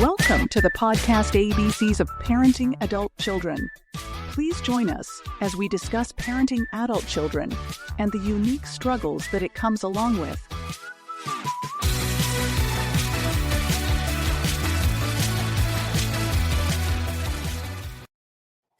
Welcome to the podcast ABCs of Parenting Adult Children. Please join us as we discuss parenting adult children and the unique struggles that it comes along with.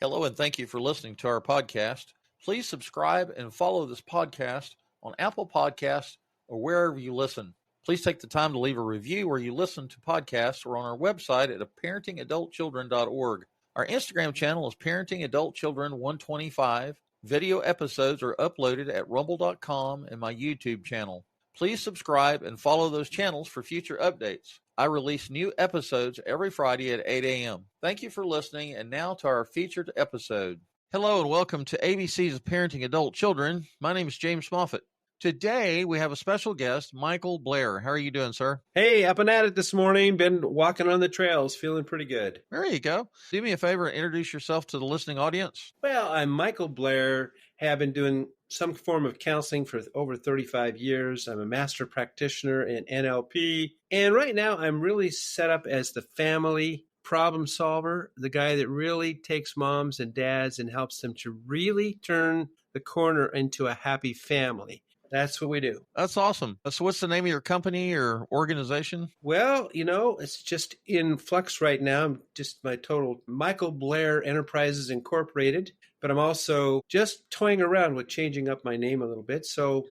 Hello, and thank you for listening to our podcast. Please subscribe and follow this podcast on Apple Podcasts or wherever you listen. Please take the time to leave a review where you listen to podcasts or on our website at parentingadultchildren.org. Our Instagram channel is parentingadultchildren125. Video episodes are uploaded at rumble.com and my YouTube channel. Please subscribe and follow those channels for future updates. I release new episodes every Friday at 8 a.m. Thank you for listening, and now to our featured episode. Hello, and welcome to ABC's of Parenting Adult Children. My name is James Moffitt. Today, we have a special guest, Michael Blair. How are you doing, sir? Hey, up and at it this morning. Been walking on the trails, feeling pretty good. There you go. Do me a favor and introduce yourself to the listening audience. Well, I'm Michael Blair. Have been doing some form of counseling for over 35 years. I'm a master practitioner in NLP. And right now, I'm really set up as the family problem solver, the guy that really takes moms and dads and helps them to really turn the corner into a happy family. That's what we do. That's awesome. So what's the name of your company or organization? Well, it's just in flux right now. Just my total Michael Blair Enterprises Incorporated. But I'm also just toying around with changing up my name a little bit. So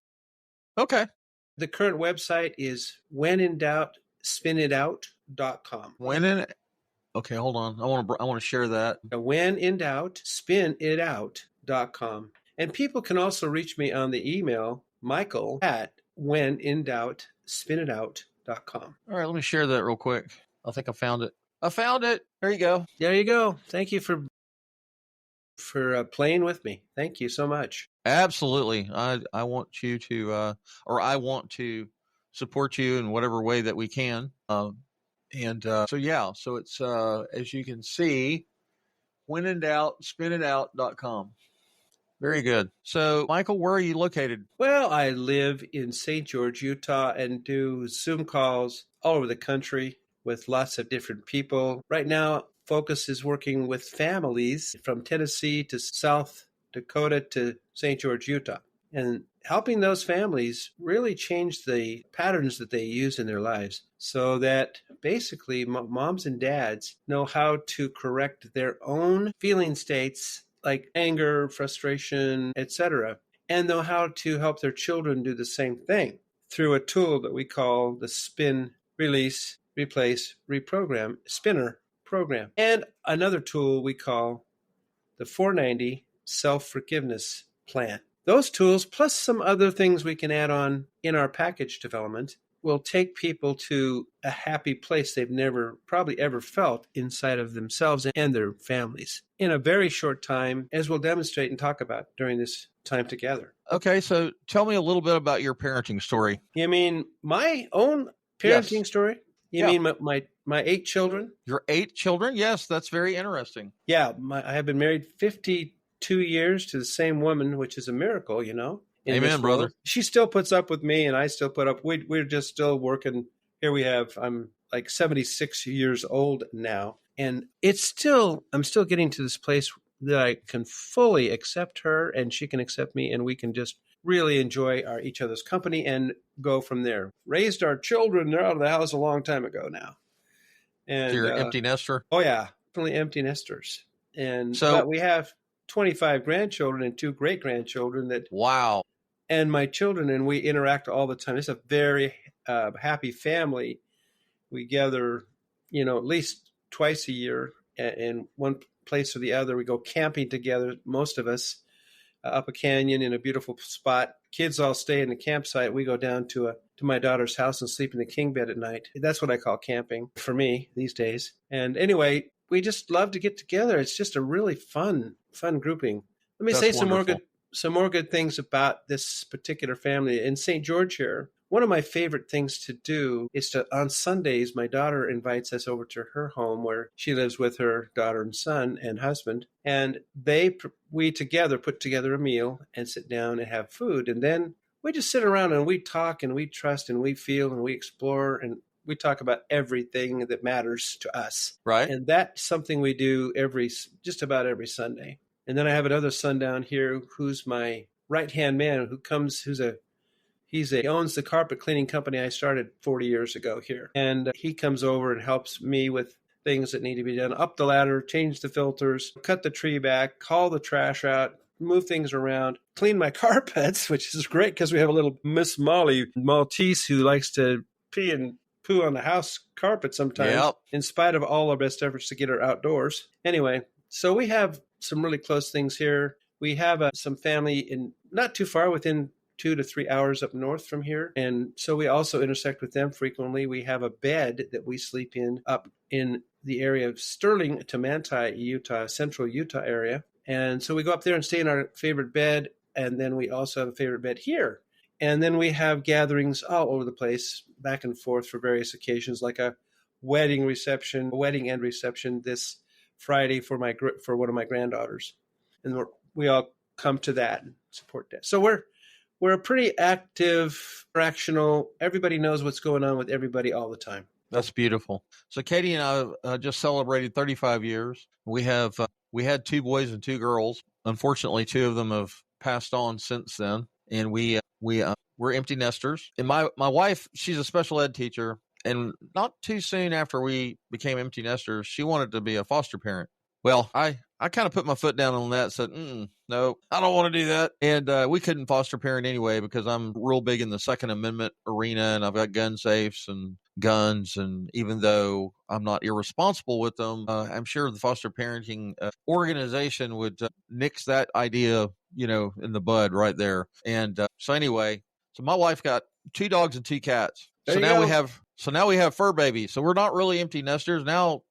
okay. The current website is whenindoubt.spinitout.com. Okay, hold on. I want to share that. Whenindoubt.spinitout.com. And people can also reach me on the email michael@whenindoubt.spinitout.com. All right, let me share that real quick. I think I found it. There you go. There you go. Thank you for playing with me. Thank you so much. Absolutely. I want you to, I want to support you in whatever way that we can. So it's, as you can see, whenindoubt.spinitout.com. Very good. So, Michael, where are you located? Well, I live in St. George, Utah, and do Zoom calls all over the country with lots of different people. Right now, focus is working with families from Tennessee to South Dakota to St. George, Utah, and helping those families really change the patterns that they use in their lives so that basically moms and dads know how to correct their own feeling states like anger, frustration, etc., and know how to help their children do the same thing through a tool that we call the Spin, Release, Replace, Reprogram, Spinner program, and another tool we call the 490 Self-Forgiveness Plan. Those tools, plus some other things we can add on in our package development, will take people to a happy place they've never probably ever felt inside of themselves and their families in a very short time, as we'll demonstrate and talk about during this time together. Okay, so tell me a little bit about your parenting story. You mean my own parenting story? You mean my 8 children? Your 8 children? Yes, that's very interesting. Yeah, I have been married 52 years to the same woman, which is a miracle, Amen, brother. She still puts up with me, and I still put up. We're just still working. Here I'm like 76 years old now, and I'm still getting to this place that I can fully accept her, and she can accept me, and we can just really enjoy each other's company and go from there. Raised our children. They're out of the house a long time ago now. And so you're an empty nester? Oh, yeah. Definitely empty nesters. But we have 25 grandchildren and 2 great-grandchildren that... Wow. And my children, and we interact all the time. It's a very happy family. We gather, at least twice a year in one place or the other. We go camping together, most of us, up a canyon in a beautiful spot. Kids all stay in the campsite. We go down to my daughter's house and sleep in the king bed at night. That's what I call camping for me these days. And anyway, we just love to get together. It's just a really fun grouping. Let me say some more good things about this particular family. In St. George here, one of my favorite things to do is on Sundays, my daughter invites us over to her home where she lives with her daughter and son and husband. And we together put together a meal and sit down and have food. And then we just sit around and we talk and we trust and we feel and we explore. And we talk about everything that matters to us. Right. And that's something we do just about every Sunday. And then I have another son down here who's my right-hand man he owns the carpet cleaning company I started 40 years ago here. And he comes over and helps me with things that need to be done. Up the ladder, change the filters, cut the tree back, haul the trash out, move things around, clean my carpets, which is great because we have a little Miss Molly Maltese who likes to pee and poo on the house carpet sometimes, in spite of all our best efforts to get her outdoors. Anyway, so we have some really close things here. We have some family in not too far, within 2 to 3 hours up north from here. And so we also intersect with them frequently. We have a bed that we sleep in up in the area of Sterling to Manti, Utah, central Utah area. And so we go up there and stay in our favorite bed. And then we also have a favorite bed here. And then we have gatherings all over the place, back and forth for various occasions, like a wedding and reception this Friday for one of my granddaughters. And we all come to that and support that. So we're a pretty active, interactional. Everybody knows what's going on with everybody all the time. That's beautiful. So Katie and I just celebrated 35 years. We had 2 boys and 2 girls. Unfortunately, 2 of them have passed on since then, and we're empty nesters. And my wife, she's a special ed teacher, and not too soon after we became empty nesters, she wanted to be a foster parent. Well, I kind of put my foot down on that, said, no, I don't want to do that. And we couldn't foster parent anyway because I'm real big in the Second Amendment arena, and I've got gun safes and guns. And even though I'm not irresponsible with them, I'm sure the foster parenting organization would nix that idea, in the bud right there. And so anyway, so my wife got 2 dogs and 2 cats. So now we have fur babies. So we're not really empty nesters. Now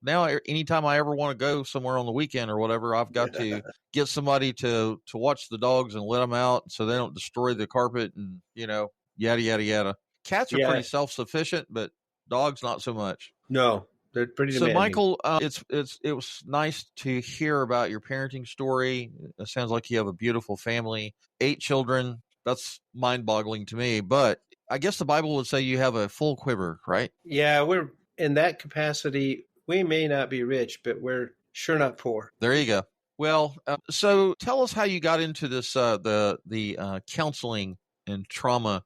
anytime I ever want to go somewhere on the weekend or whatever, I've got to get somebody to watch the dogs and let them out so they don't destroy the carpet and, yada, yada, yada. Cats are pretty self-sufficient, but dogs not so much. No, they're pretty demanding. So Michael, it was nice to hear about your parenting story. It sounds like you have a beautiful family, 8 children. That's mind-boggling to me, but I guess the Bible would say you have a full quiver, right? Yeah, we're in that capacity. We may not be rich, but we're sure not poor. There you go. Well, so tell us how you got into this, the counseling and trauma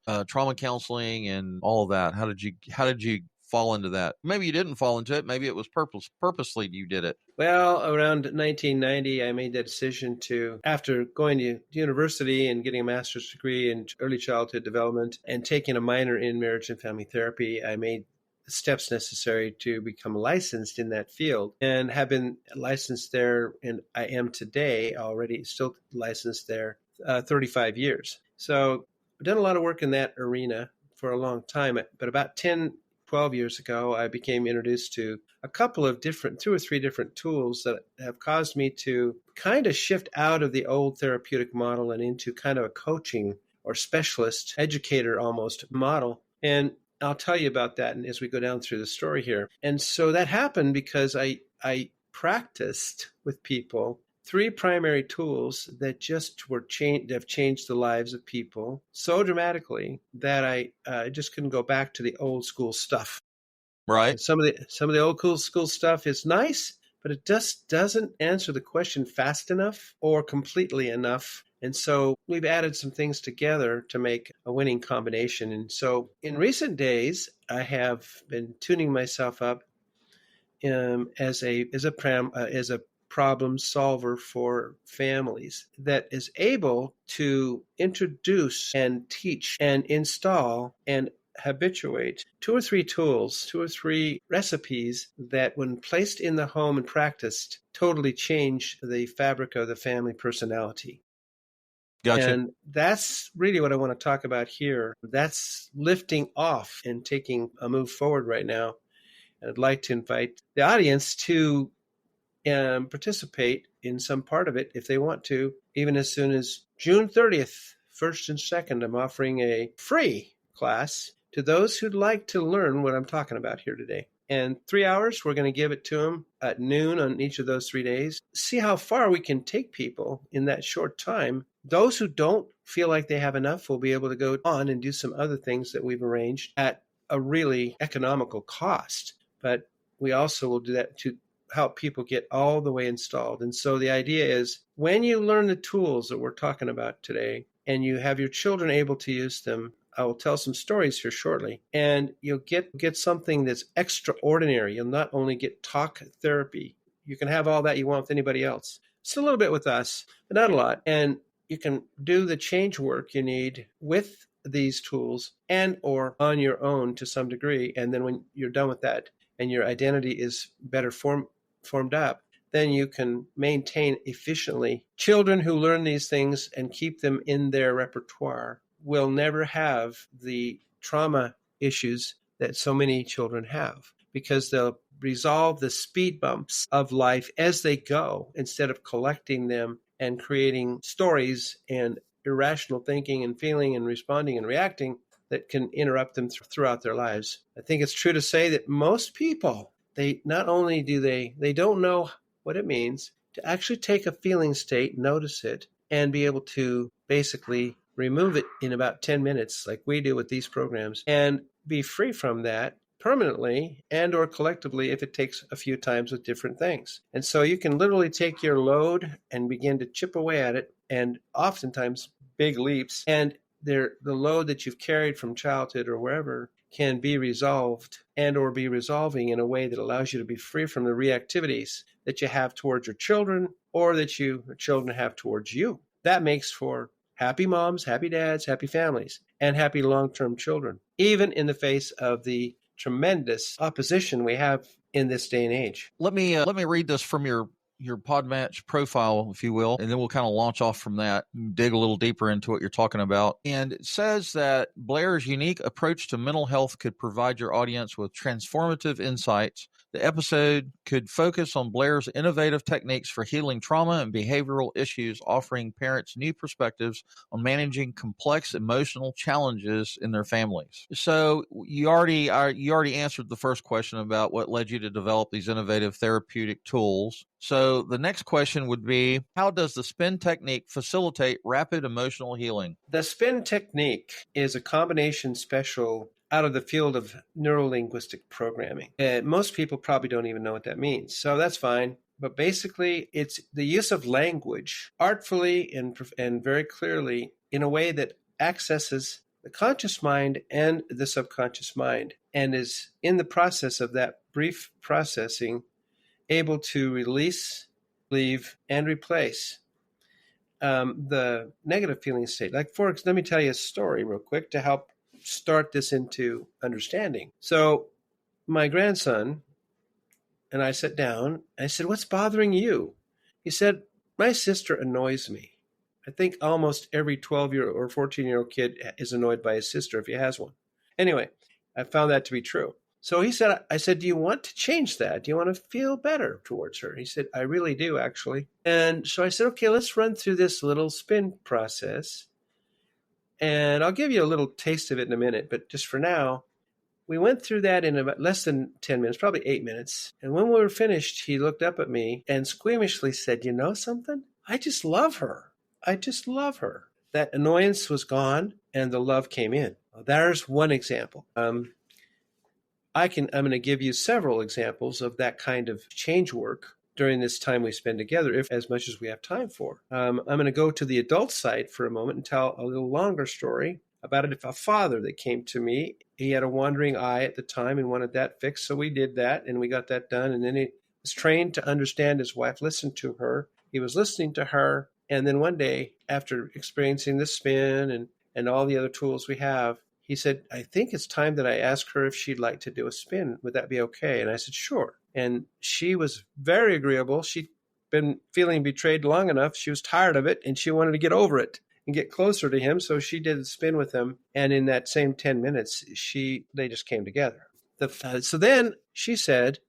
counseling and all of that. How did you fall into that? Maybe you didn't fall into it. Maybe it was purposely you did it. Well, around 1990, I made that decision after going to university and getting a master's degree in early childhood development and taking a minor in marriage and family therapy, I made the steps necessary to become licensed in that field and have been licensed there. And I am today already still licensed there 35 years. So I've done a lot of work in that arena for a long time, but about 12 years ago, I became introduced to a couple of 2 or 3 different tools that have caused me to kind of shift out of the old therapeutic model and into kind of a coaching or specialist educator almost model. And I'll tell you about that as we go down through the story here. And so that happened because I practiced with people 3 primary tools that just have changed the lives of people so dramatically that I just couldn't go back to the old school stuff. Right. And some of the old school stuff is nice, but it just doesn't answer the question fast enough or completely enough. And so we've added some things together to make a winning combination. And so in recent days, I have been tuning myself up as a problem solver for families that is able to introduce and teach and install and habituate 2 or 3 tools, 2 or 3 recipes that when placed in the home and practiced totally change the fabric of the family personality. Gotcha. And that's really what I want to talk about here. That's lifting off and taking a move forward right now. And I'd like to invite the audience to participate in some part of it if they want to. Even as soon as June 30th, 1st and 2nd, I'm offering a free class to those who'd like to learn what I'm talking about here today. And 3 hours, we're going to give it to them at noon on each of those 3 days. See how far we can take people in that short time. Those who don't feel like they have enough will be able to go on and do some other things that we've arranged at a really economical cost, but we also will do that to help people get all the way installed. And so the idea is when you learn the tools that we're talking about today and you have your children able to use them, I will tell some stories here shortly, and you'll get something that's extraordinary. You'll not only get talk therapy, you can have all that you want with anybody else. It's a little bit with us, but not a lot. And you can do the change work you need with these tools and or on your own to some degree. And then when you're done with that and your identity is better formed up, then you can maintain efficiently. Children who learn these things and keep them in their repertoire will never have the trauma issues that so many children have, because they'll resolve the speed bumps of life as they go instead of collecting them and creating stories and irrational thinking and feeling and responding and reacting that can interrupt them throughout their lives. I think it's true to say that most people, they not only do they don't know what it means to actually take a feeling state, notice it, and be able to basically remove it in about 10 minutes like we do with these programs and be free from that permanently and or collectively if it takes a few times with different things. And so you can literally take your load and begin to chip away at it, and oftentimes big leaps, and the load that you've carried from childhood or wherever can be resolved and or be resolving in a way that allows you to be free from the reactivities that you have towards your children or that your children have towards you. That makes for happy moms, happy dads, happy families, and happy long-term children, even in the face of the tremendous opposition we have in this day and age. Let me read this from your Podmatch profile, if you will, and then we'll kind of launch off from that and dig a little deeper into what you're talking about. And it says that Blair's unique approach to mental health could provide your audience with transformative insights. The episode could focus on Blair's innovative techniques for healing trauma and behavioral issues, offering parents new perspectives on managing complex emotional challenges in their families. So you already answered the first question about what led you to develop these innovative therapeutic tools. So the next question would be, how does the spin technique facilitate rapid emotional healing? The spin technique is a combination special out of the field of neurolinguistic programming. Most people probably don't even know what that means, so that's fine. But basically, it's the use of language artfully and very clearly in a way that accesses the conscious mind and the subconscious mind, and is in the process of that brief processing able to release, leave, and replace the negative feeling state. Let me tell you a story real quick to help start this into understanding. So my grandson and I sat down. And I said, "What's bothering you?" He said, "My sister annoys me." I think almost every 12-year or 14-year-old kid is annoyed by his sister if he has one. Anyway, I found that to be true. So I said, "Do you want to change that? Do you want to feel better towards her?" He said, "I really do, actually." And so I said, "Okay, let's run through this little spin process. And I'll give you a little taste of it in a minute, but just for now, we went through that in about less than 10 minutes, probably 8 minutes. And when we were finished, he looked up at me and squeamishly said, "You know something? I just love her. I just love her." That annoyance was gone and the love came in. Well, there's one example. I'm going to give you several examples of that kind of change work during this time we spend together, if as much as we have time for. I'm going to go to the adult side for a moment and tell a little longer story about a father that came to me. He had a wandering eye at the time and wanted that fixed, so we did that, and we got that done. And then he was trained to understand his wife, listen to her. He was listening to her, and then one day, after experiencing the spin and all the other tools we have, he said, "I think it's time that I ask her if she'd like to do a spin. Would that be okay?" And I said, "Sure." And she was very agreeable. She'd been feeling betrayed long enough. She was tired of it, and she wanted to get over it and get closer to him. So she did the spin with him. And in that same 10 minutes, they just came together. So then she said,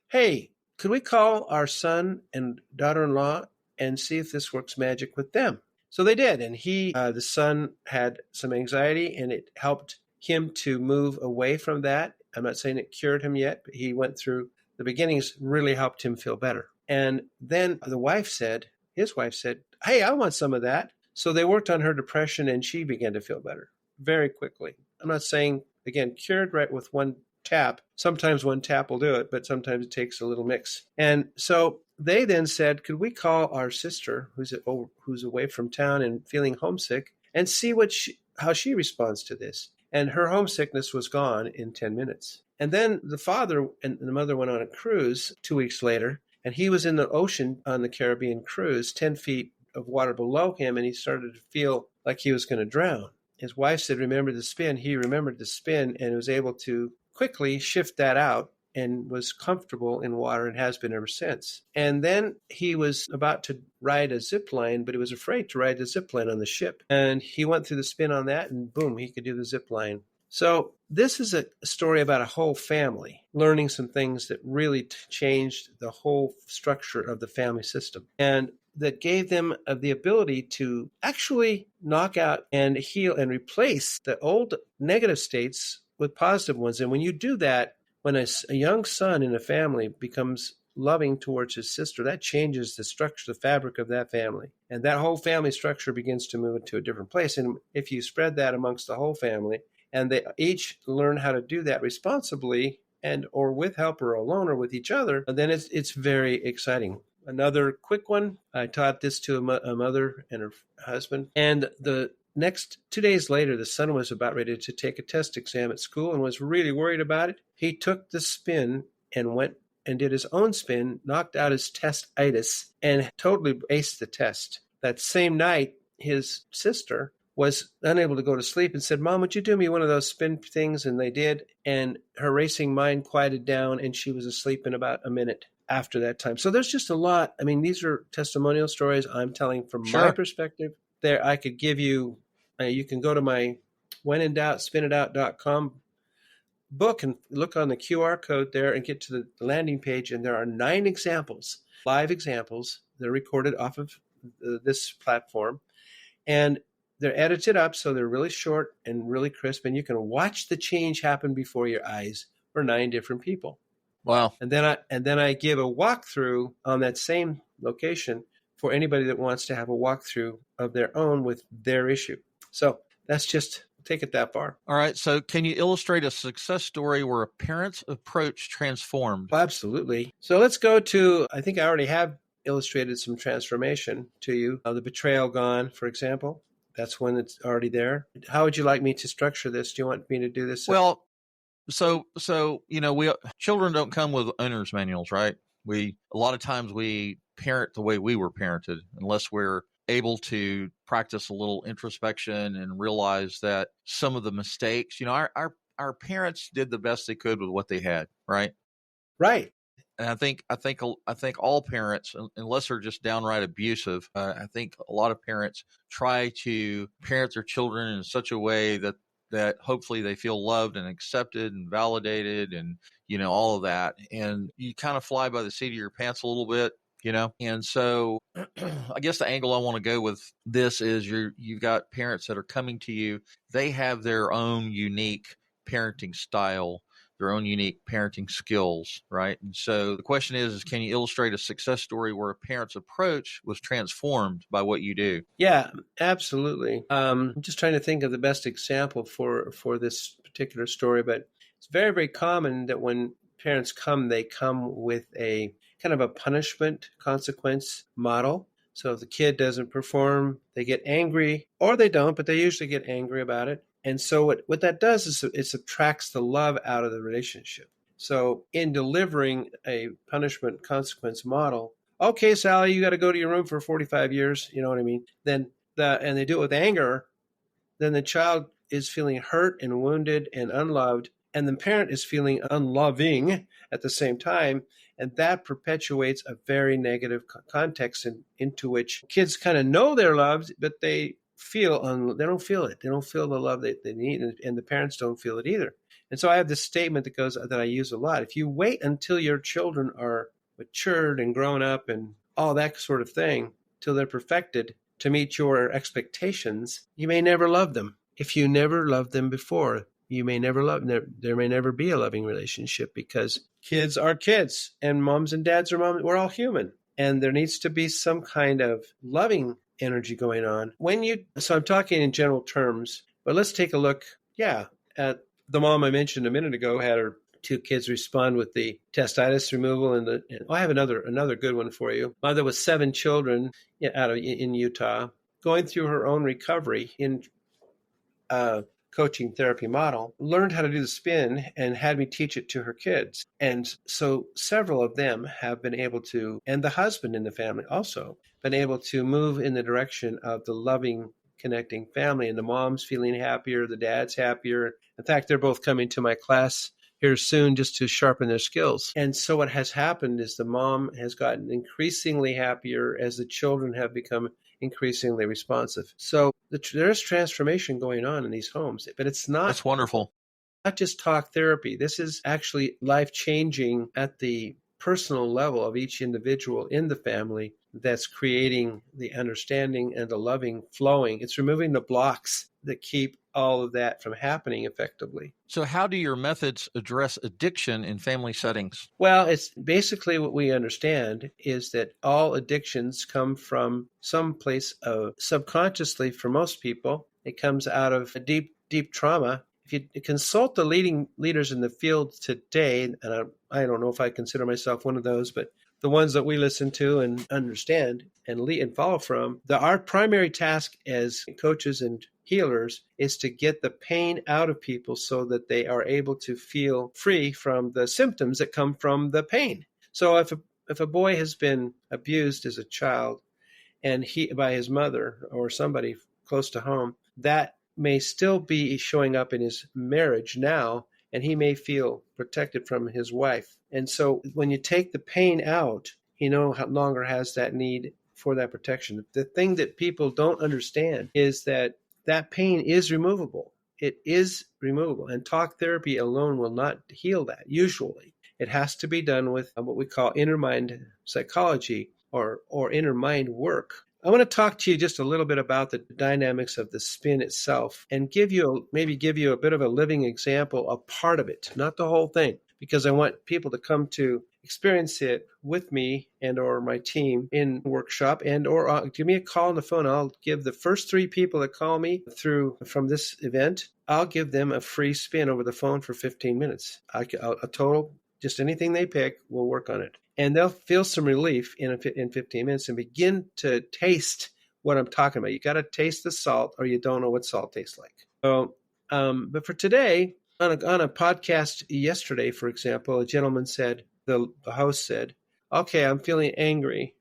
"Hey, could we call our son and daughter-in-law and see if this works magic with them?" So they did. And the son had some anxiety, and it helped him to move away from that. I'm not saying it cured him yet, but he went through the beginnings, really helped him feel better. And then his wife said, "Hey, I want some of that." So they worked on her depression, and she began to feel better very quickly. I'm not saying again, cured right with one tap. Sometimes one tap will do it, but sometimes it takes a little mix. And so they then said, could we call our sister who's away from town and feeling homesick and see how she responds to this? And her homesickness was gone in 10 minutes. And then the father and the mother went on a cruise 2 weeks later, and he was in the ocean on the Caribbean cruise, 10 feet of water below him, and he started to feel like he was going to drown. His wife said, remember the spin. He remembered the spin and was able to quickly shift that out and was comfortable in water and has been ever since. And then he was about to ride a zip line, but he was afraid to ride the zip line on the ship. And he went through the spin on that, and boom, he could do the zip line. So this is a story about a whole family learning some things that really changed the whole structure of the family system, and that gave them the ability to actually knock out and heal and replace the old negative states with positive ones. And when you do that, when a young son in a family becomes loving towards his sister, that changes the structure, the fabric of that family. And that whole family structure begins to move into a different place. And if you spread that amongst the whole family, and they each learn how to do that responsibly and or with help or alone or with each other, then it's very exciting. Another quick one, I taught this to a mother and her husband. And the next 2 days later, the son was about ready to take a test exam at school and was really worried about it. He took the spin and went and did his own spin, knocked out his test-itis, and totally aced the test. That same night, his sister was unable to go to sleep and said, Mom, would you do me one of those spin things? And they did. And her racing mind quieted down, and she was asleep in about a minute after that time. So there's just a lot. I mean, these are testimonial stories I'm telling from my perspective. There, I could give you, you can go to my whenindoubt.spinitout.com book and look on the QR code there and get to the landing page. And there are 9 examples, live examples. They're recorded off of this platform. And they're edited up so they're really short and really crisp. And you can watch the change happen before your eyes for 9 different people. Wow. And then I give a walkthrough on that same location for anybody that wants to have a walkthrough of their own with their issue. So that's just take it that far. All right. So can you illustrate a success story where a parent's approach transformed? Absolutely. So let's go to, I think I already have illustrated some transformation to you. The betrayal gone, for example. That's when it's already there. How would you like me to structure this? Do you want me to do this? Well, so children don't come with owner's manuals, right? A lot of times we parent the way we were parented, unless we're able to practice a little introspection and realize that some of the mistakes, our parents did the best they could with what they had, right? Right. And I think all parents, unless they're just downright abusive, I think a lot of parents try to parent their children in such a way that hopefully they feel loved and accepted and validated and, all of that. And you kind of fly by the seat of your pants a little bit, And so I guess the angle I want to go with this is you've got parents that are coming to you. They have their own unique parenting style, their own unique parenting skills, right? And so the question is can you illustrate a success story where a parent's approach was transformed by what you do? Yeah, absolutely. I'm just trying to think of the best example for this particular story, but it's very, very common that when parents come, they come with a kind of a punishment consequence model. So if the kid doesn't perform, they get angry, or they don't, but they usually get angry about it. And so what that does is it subtracts the love out of the relationship. So in delivering a punishment consequence model, okay, Sally, you got to go to your room for 45 years. You know what I mean? And they do it with anger. Then the child is feeling hurt and wounded and unloved. And the parent is feeling unloving at the same time. And that perpetuates a very negative context into which kids kind of know they're loved, but they don't feel it. They don't feel the love that they need, and the parents don't feel it either. And so I have this statement that I use a lot. If you wait until your children are matured and grown up and all that sort of thing, till they're perfected to meet your expectations, you may never love them. If you never loved them before, you may never love them. There may never be a loving relationship because kids are kids and moms and dads are moms. We're all human. And there needs to be some kind of loving energy going on. So I'm talking in general terms, but let's take a look, at The mom I mentioned a minute ago had her two kids respond with the testitis removal, and I have another good one for you. Mother with 7 children in Utah, going through her own recovery in coaching therapy model, learned how to do the spin and had me teach it to her kids. And so several of them have been able to, and the husband in the family also, been able to move in the direction of the loving, connecting family. And the mom's feeling happier, the dad's happier. In fact, they're both coming to my class here soon just to sharpen their skills. And so what has happened is the mom has gotten increasingly happier as the children have become increasingly responsive. So there's transformation going on in these homes, but it's not. That's wonderful. Not just talk therapy. This is actually life-changing at the personal level of each individual in the family that's creating the understanding and the loving flowing. It's removing the blocks that keep all of that from happening effectively. So how do your methods address addiction in family settings? Well, it's basically what we understand is that all addictions come from some place subconsciously for most people. It comes out of a deep, deep trauma. If you consult the leading leaders in the field today, and I don't know if I consider myself one of those, but the ones that we listen to and understand and lead and follow from, our primary task as coaches and healers is to get the pain out of people so that they are able to feel free from the symptoms that come from the pain. So if a boy has been abused as a child and by his mother or somebody close to home, that may still be showing up in his marriage now, and he may feel protected from his wife. And so when you take the pain out, he no longer has that need for that protection. The thing that people don't understand is that pain is removable. It is removable. And talk therapy alone will not heal that, usually. It has to be done with what we call inner mind psychology or inner mind work. I want to talk to you just a little bit about the dynamics of the spin itself and give you a bit of a living example, a part of it, not the whole thing, because I want people to come to experience it with me and or my team in workshop and or give me a call on the phone. I'll give the first 3 people that call me from this event, I'll give them a free spin over the phone for 15 minutes. A total, just anything they pick, we'll work on it. And they'll feel some relief in 15 minutes and begin to taste what I'm talking about. You got to taste the salt or you don't know what salt tastes like. So, but for today, on a podcast yesterday, for example, a gentleman said, the host said, okay, I'm feeling angry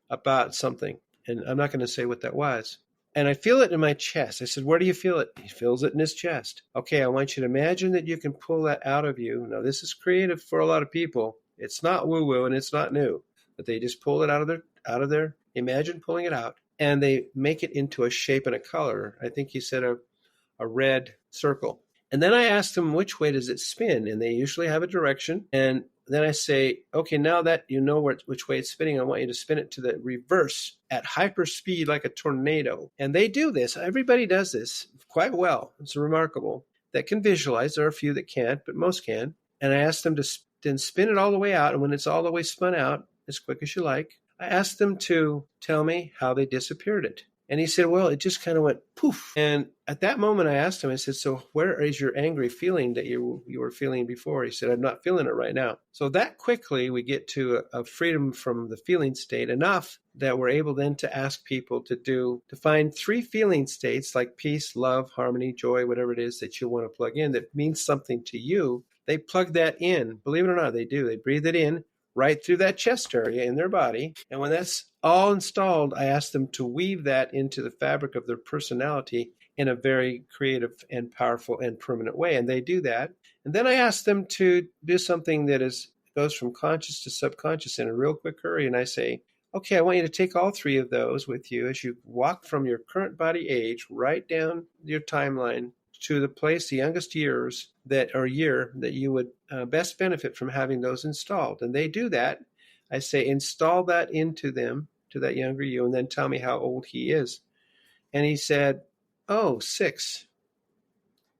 about something. And I'm not going to say what that was. And I feel it in my chest. I said, where do you feel it? He feels it in his chest. Okay, I want you to imagine that you can pull that out of you. Now, this is creative for a lot of people. It's not woo-woo and it's not new. But they just pull it out of their imagine pulling it out. And they make it into a shape and a color. I think he said a red circle. And then I asked them, which way does it spin? And they usually have a direction. And then I say, okay, now that you know which way it's spinning, I want you to spin it to the reverse at hyper speed like a tornado. And they do this. Everybody does this quite well. It's remarkable. That can visualize. There are a few that can't, but most can. And I asked them to then spin it all the way out. And when it's all the way spun out, as quick as you like, I asked them to tell me how they disappeared it. And he said, well, it just kind of went poof. And at that moment, I asked him, I said, so where is your angry feeling that you were feeling before? He said, I'm not feeling it right now. So that quickly we get to a freedom from the feeling state enough that we're able then to ask people to find 3 feeling states like peace, love, harmony, joy, whatever it is that you want to plug in that means something to you. They plug that in. Believe it or not, they do. They breathe it in right through that chest area in their body. And when that's all installed, I ask them to weave that into the fabric of their personality in a very creative and powerful and permanent way. And they do that. And then I ask them to do something that goes from conscious to subconscious in a real quick hurry. And I say, okay, I want you to take all 3 of those with you as you walk from your current body age right down your timeline to the place, the youngest year that you would best benefit from having those installed. And they do that. I say, install that into them, to that younger you, and then tell me how old he is. And he said, 6.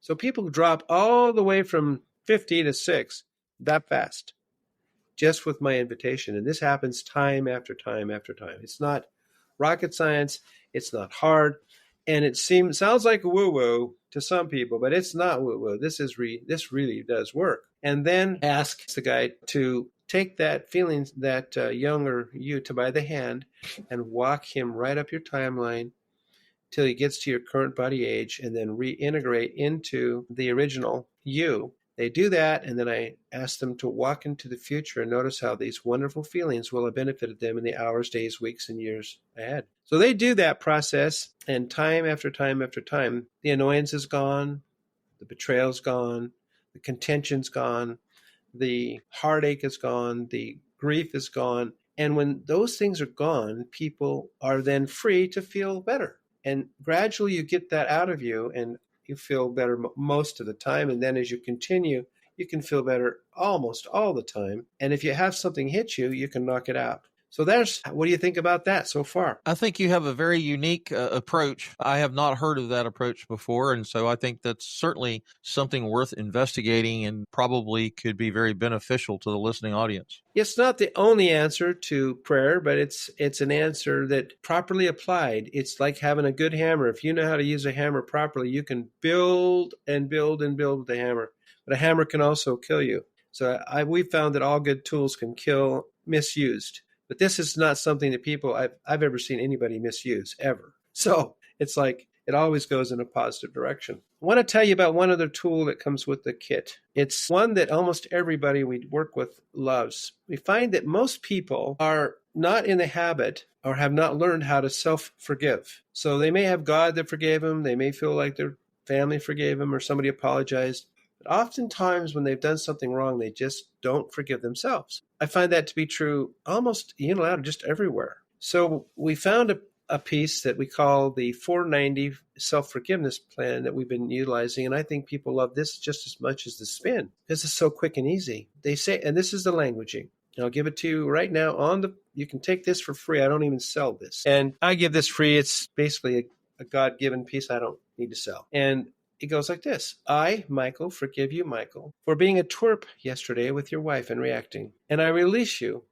So people drop all the way from 50 to 6 that fast, just with my invitation. And this happens time after time after time. It's not rocket science. It's not hard. And it sounds like woo-woo to some people, but it's not woo-woo. This really does work. And then ask the guy to take that feeling, that younger you, to by the hand and walk him right up your timeline till he gets to your current body age, and then reintegrate into the original you. They do that, and then I ask them to walk into the future and notice how these wonderful feelings will have benefited them in the hours, days, weeks, and years ahead. So they do that process, and time after time after time, the annoyance is gone, the betrayal's gone, the contention's gone, the heartache is gone, the grief is gone. And when those things are gone, people are then free to feel better. And gradually you get that out of you, and you feel better most of the time. And then as you continue, you can feel better almost all the time. And if you have something hit you, you can knock it out. So what do you think about that so far? I think you have a very unique approach. I have not heard of that approach before. And so I think that's certainly something worth investigating and probably could be very beneficial to the listening audience. It's not the only answer to prayer, but it's an answer that properly applied. It's like having a good hammer. If you know how to use a hammer properly, you can build and build and build with a hammer. But a hammer can also kill you. So we found that all good tools can kill misused. But this is not something that I've ever seen anybody misuse, ever. So it's like it always goes in a positive direction. I want to tell you about one other tool that comes with the kit. It's one that almost everybody we work with loves. We find that most people are not in the habit or have not learned how to self-forgive. So they may have God that forgave them. They may feel like their family forgave them or somebody apologized. But oftentimes when they've done something wrong, they just don't forgive themselves. I find that to be true almost unilaterally, just everywhere. So we found a piece that we call the 490 self-forgiveness plan that we've been utilizing. And I think people love this just as much as the spin because it's so quick and easy. They say, and this is the languaging. And I'll give it to you right now you can take this for free. I don't even sell this. And I give this free. It's basically a God-given piece I don't need to sell. And it goes like this. I, Michael, forgive you, Michael, for being a twerp yesterday with your wife and reacting. And I release you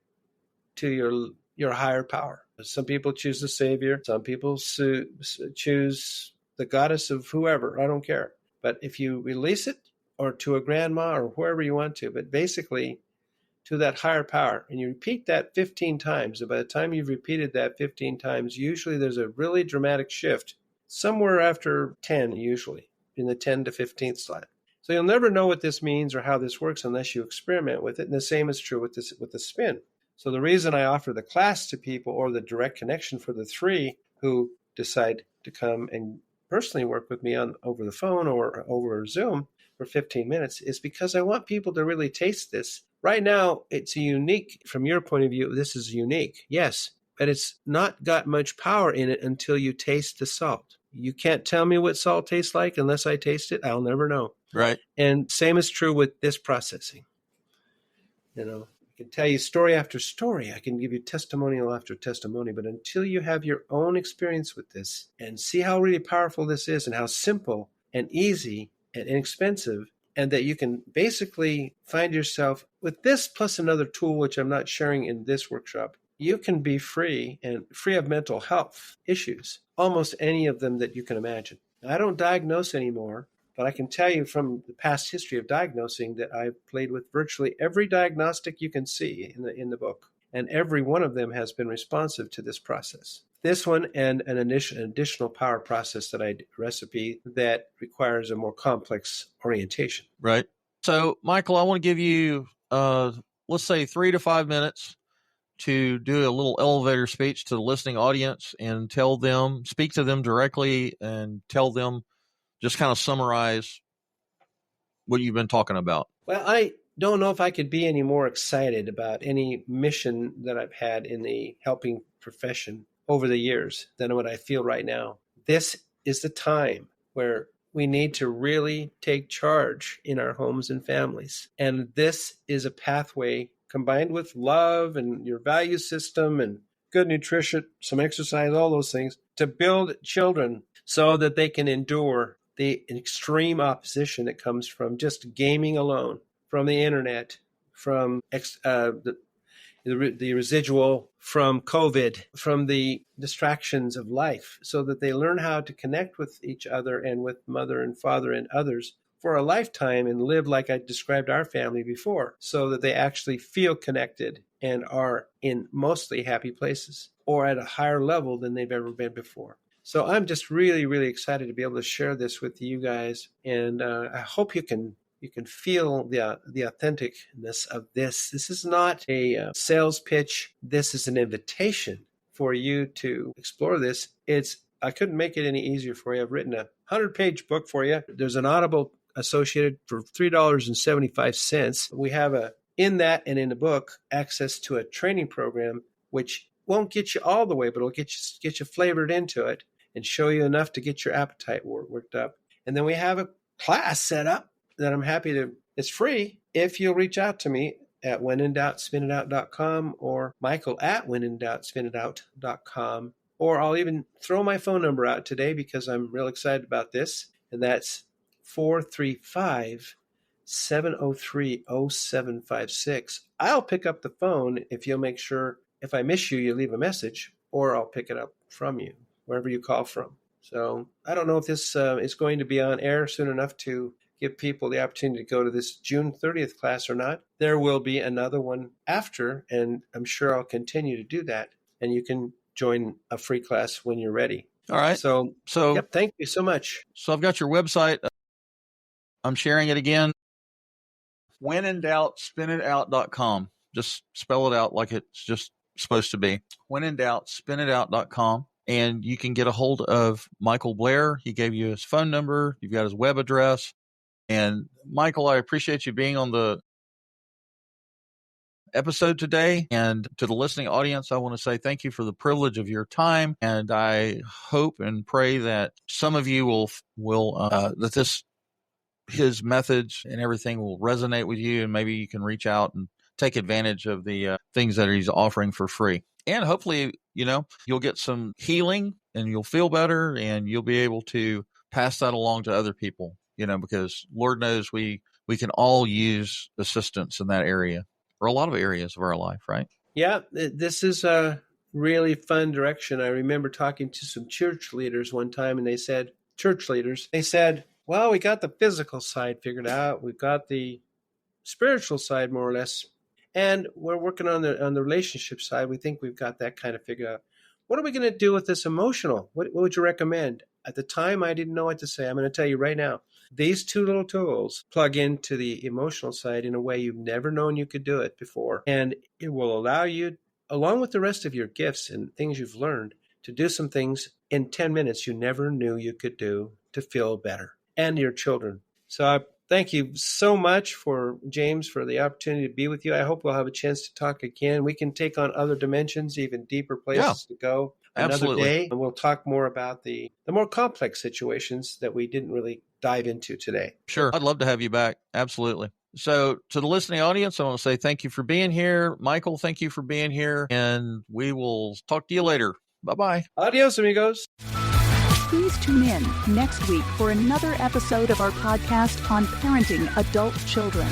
to your higher power. Some people choose the Savior. Some people choose the goddess of whoever. I don't care. But if you release it, or to a grandma or whoever you want to, but basically to that higher power, and you repeat that 15 times, and by the time you've repeated that 15 times, usually there's a really dramatic shift, somewhere after 10 usually. In the 10 to 15th slide. So you'll never know what this means or how this works unless you experiment with it. And the same is true with the spin. So the reason I offer the class to people, or the direct connection for the 3 who decide to come and personally work with me over the phone or over Zoom for 15 minutes, is because I want people to really taste this. Right now, it's unique from your point of view. This is unique, yes, but it's not got much power in it until you taste the salt. You can't tell me what salt tastes like unless I taste it. I'll never know. Right. And same is true with this processing. I can tell you story after story. I can give you testimonial after testimony. But until you have your own experience with this and see how really powerful this is and how simple and easy and inexpensive, and that you can basically find yourself with this plus another tool, which I'm not sharing in this workshop, you can be free of mental health issues, almost any of them that you can imagine. I don't diagnose anymore, but I can tell you from the past history of diagnosing that I've played with virtually every diagnostic you can see in the book, and every one of them has been responsive to this process. This one and an additional power process recipe that requires a more complex orientation. Right. So, Michael, I want to give you, let's say 3 to 5 minutes to do a little elevator speech to the listening audience and speak to them directly and tell them, just kind of summarize what you've been talking about. Well, I don't know if I could be any more excited about any mission that I've had in the helping profession over the years than what I feel right now. This is the time where we need to really take charge in our homes and families. And this is a pathway combined with love and your value system and good nutrition, some exercise, all those things, to build children so that they can endure the extreme opposition that comes from just gaming alone, from the internet, from the residual from COVID, from the distractions of life, so that they learn how to connect with each other and with mother and father and others for a lifetime and live like I described our family before, so that they actually feel connected and are in mostly happy places or at a higher level than they've ever been before. So I'm just really, really excited to be able to share this with you guys. And I hope you can feel the authenticness of this. This is not a sales pitch. This is an invitation for you to explore this. I couldn't make it any easier for you. I've written a 100-page book for you. There's an Audible associated for $3.75. We have in that and in the book access to a training program, which won't get you all the way, but it'll get you flavored into it and show you enough to get your appetite worked up. And then we have a class set up that I'm happy to, it's free if you'll reach out to me at whenindoubtspinitout.com or michael@whenindoubtspinitout.com, or I'll even throw my phone number out today because I'm real excited about this, and that's 435-703-0756. I'll pick up the phone if you'll make sure, if I miss you, you leave a message, or I'll pick it up from you, wherever you call from. So I don't know if this is going to be on air soon enough to give people the opportunity to go to this June 30th class or not. There will be another one after, and I'm sure I'll continue to do that. And you can join a free class when you're ready. All right. So yep, thank you so much. So I've got your website. I'm sharing it again. Whenindoubtspinitout.com. Just spell it out like it's just supposed to be. Whenindoubtspinitout.com. And you can get a hold of Michael Blair. He gave you his phone number. You've got his web address. And Michael, I appreciate you being on the episode today. And to the listening audience, I want to say thank you for the privilege of your time. And I hope and pray that some of you will that his methods and everything will resonate with you, and maybe you can reach out and take advantage of the things that he's offering for free. And hopefully, you'll get some healing and you'll feel better and you'll be able to pass that along to other people, because Lord knows we can all use assistance in that area or a lot of areas of our life, right? Yeah, this is a really fun direction. I remember talking to some church leaders one time, and they said, well, we got the physical side figured out. We've got the spiritual side more or less. And we're working on the relationship side. We think we've got that kind of figured out. What are we going to do with this emotional? What would you recommend? At the time, I didn't know what to say. I'm going to tell you right now. These two little tools plug into the emotional side in a way you've never known you could do it before. And it will allow you, along with the rest of your gifts and things you've learned, to do some things in 10 minutes you never knew you could do to feel better, and your children. So I thank you so much James, for the opportunity to be with you. I hope we'll have a chance to talk again. We can take on other dimensions, even deeper places to go another day. And we'll talk more about the more complex situations that we didn't really dive into today. Sure. I'd love to have you back. Absolutely. So to the listening audience, I want to say thank you for being here. Michael, thank you for being here. And we will talk to you later. Bye-bye. Adios, amigos. Please tune in next week for another episode of our podcast on parenting adult children.